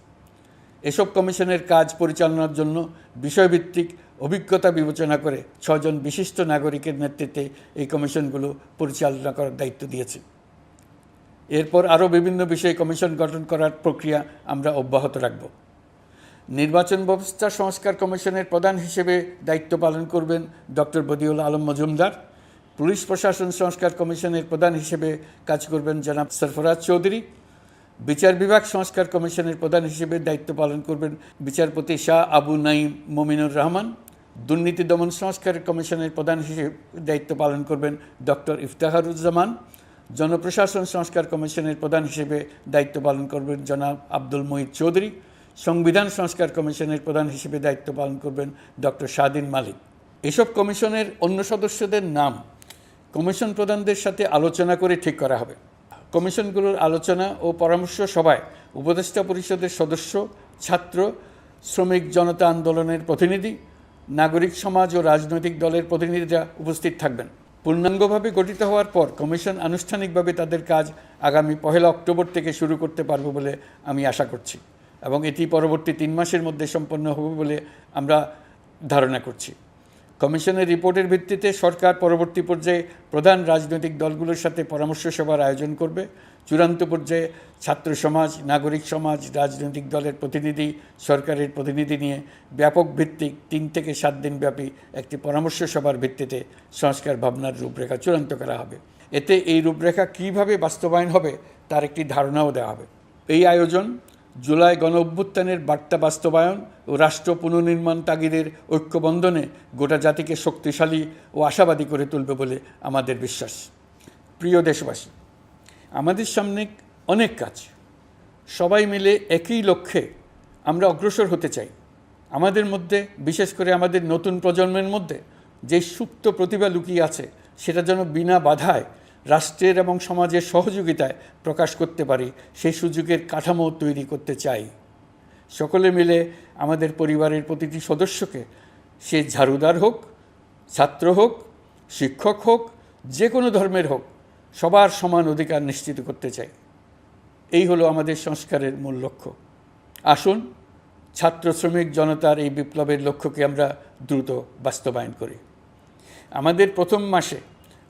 এসব কমিশনের কাজ পরিচালনার জন্য বিষয়ভিত্তিক অভিজ্ঞতা বিবেচনা করে 6 জন বিশিষ্ট নাগরিকের নেতৃত্বে এই কমিশনগুলো পরিচালনা করার দায়িত্ব দিয়েছি। এরপর আরও বিভিন্ন বিষয়ে কমিশন গঠন করার প্রক্রিয়া আমরা অব্যাহত রাখব। নির্বাচন ব্যবস্থা সংস্কার কমিশনের প্রধান হিসেবে দায়িত্ব পালন করবেন ডক্টর বদিউল আলম মজুমদার। পুলিশ প্রশাসন সংস্কার কমিশনের প্রধান হিসেবে কাজ করবেন জনাব সরফরাজ চৌধুরী। বিচার বিভাগ সংস্কার কমিশনের প্রধান হিসেবে দায়িত্ব পালন করবেন বিচারপতি শাহ আবু নাঈম মমিনুর রহমান। দুর্নীতি দমন সংস্কার কমিশনের প্রধান হিসেবে দায়িত্ব পালন করবেন ডক্টর ইফতেখারুজ্জামান। জনপ্রশাসন সংস্কার কমিশনের প্রধান হিসেবে দায়িত্ব পালন করবেন জনাব আব্দুল মুহিত চৌধুরী। সংবিধান সংস্কার কমিশনের প্রধান হিসেবে দায়িত্ব পালন করবেন ডক্টর শাহদিন মালিক। এসব কমিশনের অন্য সদস্যদের নাম কমিশন প্রধানদের সাথে আলোচনা করে ঠিক করা হবে। কমিশনগুলোর আলোচনা ও পরামর্শ সভায় উপদেষ্টা পরিষদের সদস্য, ছাত্র, শ্রমিক জনতা আন্দোলনের প্রতিনিধি, নাগরিক সমাজ ও রাজনৈতিক দলের প্রতিনিধিরা উপস্থিত থাকবেন। পূর্ণাঙ্গভাবে গঠিত হওয়ার পর কমিশন আনুষ্ঠানিকভাবে তাদের কাজ আগামী 1 অক্টোবর থেকে শুরু করতে পারবে বলে আমি আশা করছি এবং এটি পরবর্তী 3 মাসের মধ্যে সম্পন্ন হবে বলে আমরা ধারণা করছি। কমিশনের রিপোর্টের ভিত্তিতে সরকার পরবর্তী পর্যায়ে প্রধান রাজনৈতিক দলগুলোর সাথে পরামর্শ সভার আয়োজন করবে। চূড়ান্ত পর্যায়ে ছাত্র সমাজ, নাগরিক সমাজ, রাজনৈতিক দলের প্রতিনিধি, সরকারের প্রতিনিধি নিয়ে ব্যাপক ভিত্তিক 3 থেকে 7 দিন ব্যাপী একটি পরামর্শ সভার ভিত্তিতে সংস্কার ভাবনার রূপরেখা চূড়ান্ত করা হবে। এতে এই রূপরেখা কীভাবে বাস্তবায়ন হবে তার একটি ধারণাও দেওয়া হবে। এই আয়োজন জুলাই গণঅভ্যুত্থানের বার্তা বাস্তবায়ন ও রাষ্ট্র পুনর্নির্মাণ তাগিদের ঐক্যবন্ধনে গোটা জাতিকে শক্তিশালী ও আশাবাদী করে তুলবে বলে আমাদের বিশ্বাস। প্রিয় দেশবাসী, আমাদের সামনে অনেক কাজ। সবাই মিলে একই লক্ষ্যে আমরা অগ্রসর হতে চাই। আমাদের মধ্যে, বিশেষ করে আমাদের নতুন প্রজন্মের মধ্যে যে সুপ্ত প্রতিভা লুকিয়ে আছে সেটা যেন বিনা বাধায় রাষ্ট্রের এবং সমাজের সহযোগিতায় প্রকাশ করতে পারি, সেই সুযোগের কাঠামো তৈরি করতে চাই। সকলে মিলে আমাদের পরিবারের প্রতিটি সদস্যকে, সে ঝাড়ুদার হোক, ছাত্র হোক, শিক্ষক হোক, যে কোনো ধর্মের হোক, সবার সমান অধিকার নিশ্চিত করতে চাই। এই হলো আমাদের সংস্কারের মূল লক্ষ্য। আসুন ছাত্র শ্রমিক জনতার এই বিপ্লবের লক্ষ্যকে আমরা দ্রুত বাস্তবায়ন করি। আমাদের প্রথম মাসে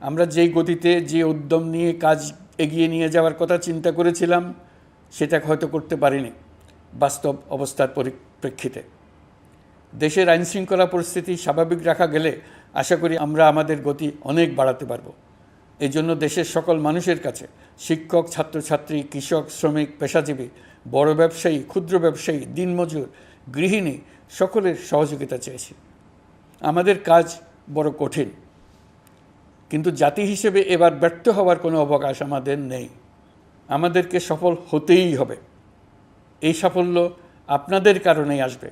আমরা যেই গতিতে, যে উদ্যম নিয়ে কাজ এগিয়ে নিয়ে যাওয়ার কথা চিন্তা করেছিলাম সেটা হয়তো করতে পারিনি বাস্তব অবস্থার পরিপ্রেক্ষিতে। দেশের আইনশৃঙ্খলা পরিস্থিতি স্বাভাবিক রাখা গেলে আশা করি আমরা আমাদের গতি অনেক বাড়াতে পারব। এই জন্য দেশের সকল মানুষের কাছে, শিক্ষক, ছাত্রছাত্রী, কৃষক, শ্রমিক, পেশাজীবী, বড় ব্যবসায়ী, ক্ষুদ্র ব্যবসায়ী, দিনমজুর, গৃহিণী, সকলের সহযোগিতা চেয়েছি। আমাদের কাজ বড় কঠিন, কিন্তু জাতি হিসেবে এবার ব্যর্থ হওয়ার কোনো অবকাশ আমাদের নেই। আমাদেরকে সফল হতেই হবে। এই সাফল্য আপনাদের কারণেই আসবে,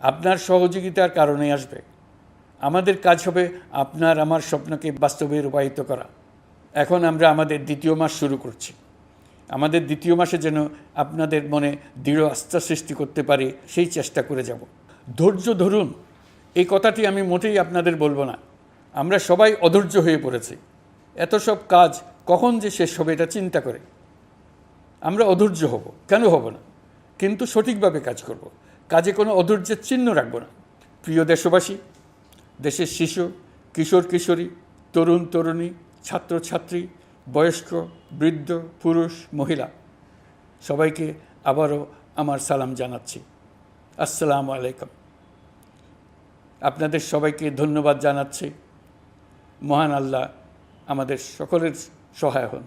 আপনার সহযোগিতার কারণেই আসবে। আমাদের কাজ হবে আপনার আমার স্বপ্নকে বাস্তবে রূপায়িত করা। এখন আমরা আমাদের 2য় মাস শুরু করছি। আমাদের 2য় মাসে যেন আপনাদের মনে দৃঢ় আস্থা সৃষ্টি করতে পারি, সেই চেষ্টা করে যাব। ধৈর্য ধরুন, এই কথাটি আমি মোটেই আপনাদের বলবো না। আমরা সবাই অধৈর্য হয়ে পড়েছি। এত সব কাজ কখন যে শেষ হবে এটা চিন্তা করে আমরা অধৈর্য হব, কেন হব না? কিন্তু সঠিকভাবে কাজ করব, কাজে কোনো অধৈর্যের চিহ্ন রাখব না। প্রিয় দেশবাসী, দেশের শিশু, কিশোর কিশোরী, তরুণ তরুণী, ছাত্রছাত্রী, বয়স্ক, বৃদ্ধ, পুরুষ, মহিলা, সবাইকে আবারও আমার সালাম জানাচ্ছি। আসসালামু আলাইকুম। আপনাদের সবাইকে ধন্যবাদ জানাচ্ছি। মহান আল্লাহ আমাদের সকলের সহায় হন।